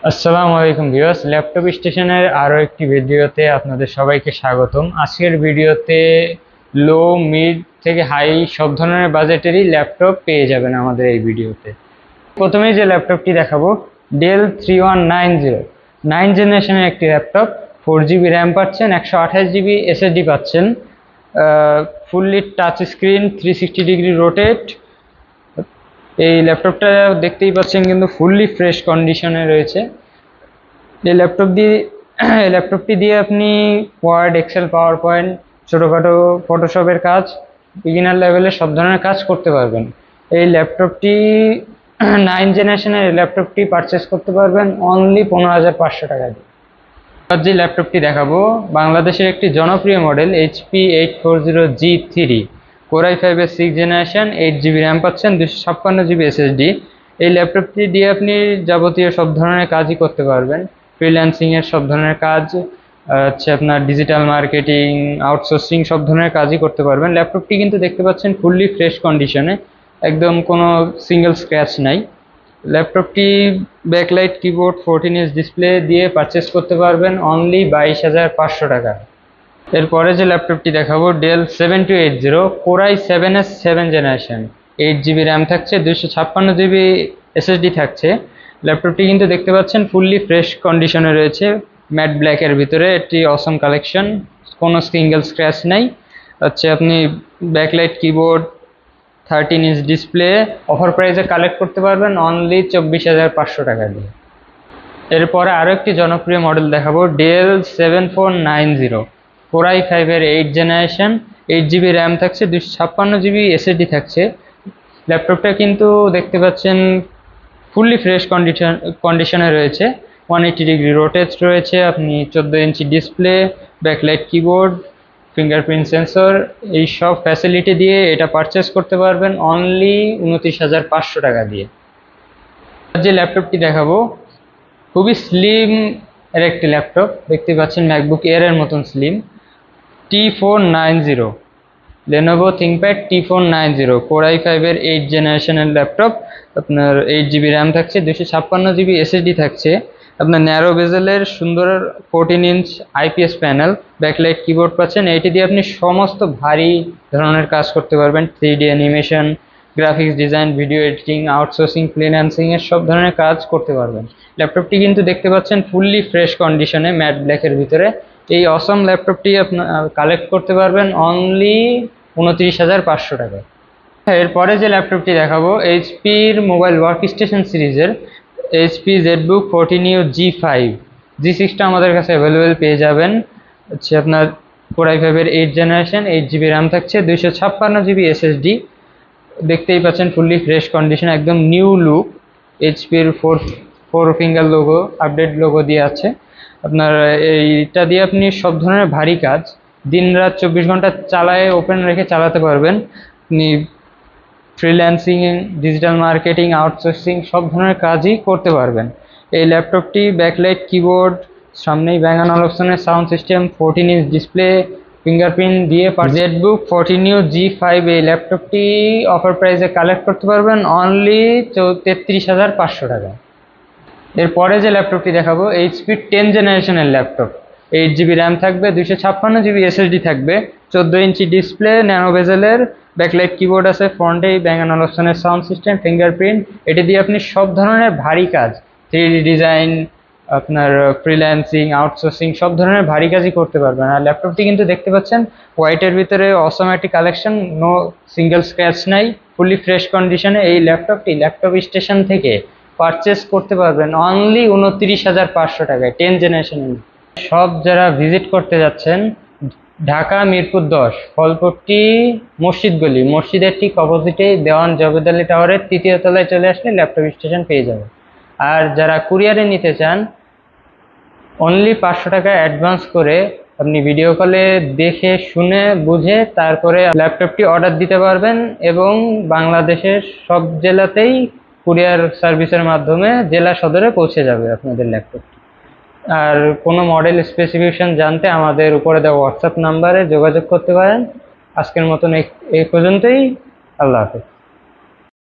আসসালামু আলাইকুম viewers, laptop স্টেশনের আরও একটি ভিডিওতে আপনাদের সবাইকে স্বাগতম। আজকের ভিডিওতে লো, মিড থেকে হাই সব ধরনের বাজেটেরই ল্যাপটপ পেয়ে যাবেন আমাদের এই ভিডিওতে। প্রথমেই যে ল্যাপটপটি দেখাবো, ডেল 3190 9 জেনারেশনের একটি ল্যাপটপ। 4 জিবি র্যাম পাচ্ছেন, 128 জিবি এসএসডি পাচ্ছেন, fully touch screen, 360 degree rotate. এই ল্যাপটপটা দেখতেই পাচ্ছেন কিন্তু ফুললি ফ্রেশ কন্ডিশনে রয়েছে। এই ল্যাপটপটি দিয়ে আপনি ওয়ার্ড, এক্সেল, পাওয়ার পয়েন্ট, ছোটোখাটো ফটোশপের কাজ, বিগিনার লেভেলের সব ধরনের কাজ করতে পারবেন। এই ল্যাপটপটি 9 জেনারেশনের ল্যাপটপটি পারচেস করতে পারবেন অনলি 15,500 টাকা দিয়ে। আর যে ল্যাপটপটি দেখাবো, বাংলাদেশের একটি জনপ্রিয় model HP 840G3, Core i5-এর 6 generation, 8 GB RAM পাচ্ছেন, 256 জিবি এসএসডি। এই ল্যাপটপটি দিয়ে আপনি যাবতীয় সব ধরনের কাজই করতে পারবেন। ফ্রিল্যান্সিংয়ের সব ধরনের কাজ, আপনার ডিজিটাল মার্কেটিং, আউটসোর্সিং সব ধরনের কাজই করতে পারবেন। ল্যাপটপটি কিন্তু দেখতে পাচ্ছেন ফুললি ফ্রেশ কন্ডিশনে, একদম কোনো সিঙ্গেল স্ক্র্যাচ নাই। ল্যাপটপটি ব্যাকলাইট কিবোর্ড, 14 ইঞ্চ ডিসপ্লে দিয়ে পারচেস করতে পারবেন অনলি 22,500 টাকা। এরপরে যে ল্যাপটপটি দেখাবো, ডেল 7280 Core i7-এর 7 জেনারেশন, 8 জিবি র্যাম থাকছে, 256 জিবি এসএসডি থাকছে। ল্যাপটপটি কিন্তু দেখতে পাচ্ছেন ফুললি ফ্রেশ কন্ডিশনে রয়েছে, ম্যাট ব্ল্যাকের ভিতরে। এটি অসম কালেকশন, কোনো সিঙ্গেল স্ক্র্যাচ নাই। আপনি backlight keyboard, 13 inch display, offer প্রাইসে কালেক্ট করতে পারবেন অনলি 24,500 টাকা দিয়ে। এরপরে আরও একটি জনপ্রিয় মডেল দেখাবো, ডেল 7490 Core i5-এর 8 জেনারেশন, 8 জিবি র্যাম থাকছে, 256 জিবি এসএসডি থাকছে। ল্যাপটপটা কিন্তু দেখতে পাচ্ছেন ফুললি ফ্রেশ কন্ডিশনে রয়েছে, 180 ডিগ্রি রোটেট রয়েছে, আপনি 14 inch display, backlight keyboard, fingerprint sensor, এই সব ফ্যাসিলিটি দিয়ে এটা পারচেস করতে পারবেন অনলি 29,500 টাকা দিয়ে। যে ল্যাপটপটি দেখাবো, খুবই স্লিম এর একটি ল্যাপটপ, দেখতে পাচ্ছেন ম্যাকবুক এয়ারের মতন slim. T490 Lenovo ThinkPad T490 Core i5-এর 8 জেনারেশনের ল্যাপটপ। আপনার 8 জিবি র্যাম থাকছে, 256 জিবি এসএসডি থাকছে। আপনার ন্যারো বেজেলের সুন্দর 14 inch IPS panel, backlight keyboard পাচ্ছেন। এটি দিয়ে আপনি সমস্ত ভারী ধরনের কাজ করতে পারবেন, 3D animation, graphics design, video editing, outsourcing, ফ্রিল্যান্সিংয়ের সব ধরনের কাজ করতে পারবেন। ল্যাপটপটি কিন্তু দেখতে পাচ্ছেন ফুললি ফ্রেশ কন্ডিশনে, ম্যাট ব্ল্যাকের ভিতরে। এই অসম ল্যাপটপটি আপনার কালেক্ট করতে পারবেন অনলি 29,500 টাকায়। এরপরে যে ল্যাপটপটি দেখাবো, এইচপির মোবাইল ওয়ার্ক স্টেশন সিরিজের HP ZBook 14U G5, G6টা আমাদের কাছে অ্যাভেলেবেল পেয়ে যাবেন। আপনার Core i5-এর 8 জেনারেশন, 8 জিবি র্যাম থাকছে, 256 জিবি এসএসডি। দেখতেই পাচ্ছেন ফুললি ফ্রেশ কন্ডিশন, একদম নিউ লুক। এইচপির four finger logo, update logo দিয়ে আছে। আপনার এইটা দিয়ে আপনি সব ধরনের ভারী কাজ দিন রাত 24 ঘন্টা চালায়, ওপেন রেখে চালাতে পারবেন। আপনি ফ্রিল্যান্সিং, ডিজিটাল মার্কেটিং, আউটসোর্সিং সব ধরনের কাজই করতে পারবেন। এই ল্যাপটপটি ব্যাকলাইট কিবোর্ড, সামনেই Bang & Olufsen'র sound system, 14 inch display, fingerprint দিয়ে ZBook 14U G5 এই ল্যাপটপটি অফার প্রাইসে কালেক্ট করতে পারবেন অনলি 33,500 টাকা। এরপরে যে ল্যাপটপটি দেখাবো, HP 10 জেনারেশনের ল্যাপটপ, 8 জিবি র্যাম থাকবে, 256 জিবি এসএসডি থাকবে, 14 inch display, nano বেজেলের, backlight keyboard আছে, ফ্রন্টে Bang & Olufsen'র সাউন্ড সিস্টেম, ফিঙ্গারপ্রিন্ট। এটি দিয়ে আপনি সব ধরনের ভারী কাজ, 3D ডিজাইন, আপনার ফ্রিল্যান্সিং, আউটসোর্সিং সব ধরনের ভারী কাজই করতে পারবেন। আর ল্যাপটপটি কিন্তু দেখতে পাচ্ছেন হোয়াইটের ভিতরে অসমেটিক কালেকশন, নো সিঙ্গেল স্ক্র্যাচ নাই, ফুললি ফ্রেশ কন্ডিশনে। এই ল্যাপটপটি ল্যাপটপ স্টেশন থেকে পারচেস করতে পারবেন অনলি 29,500 টাকায়, 10 জেনারেশন। সব যারা ভিজিট করতে যাচ্ছেন, ঢাকা মিরপুর 10 ফলপট্টি মসজিদ গলি, মসজিদের ঠিক অপোজিটে দেওয়ান জবেদ আলী টাওয়ারের 3য় তলায় চলে আসলে ল্যাপটপ স্টেশন পেয়ে যাবে। আর যারা কুরিয়ারে নিতে চান, অনলি 500 টাকা অ্যাডভান্স করে আপনি ভিডিও কলে দেখে শুনে বুঝে তারপরে ল্যাপটপটি অর্ডার দিতে পারবেন, এবং বাংলাদেশের সব জেলাতেই কুরিয়ার সার্ভিসের মাধ্যমে জেলা সদরে পৌঁছে যাবে আপনাদের ল্যাপটপটি। আর কোনো মডেল স্পেসিফিকেশন জানতে আমাদের উপরে দেওয়া হোয়াটসঅ্যাপ নাম্বারে যোগাযোগ করতে পারেন। আজকের মতন এই পর্যন্তই। আল্লাহ হাফেজ।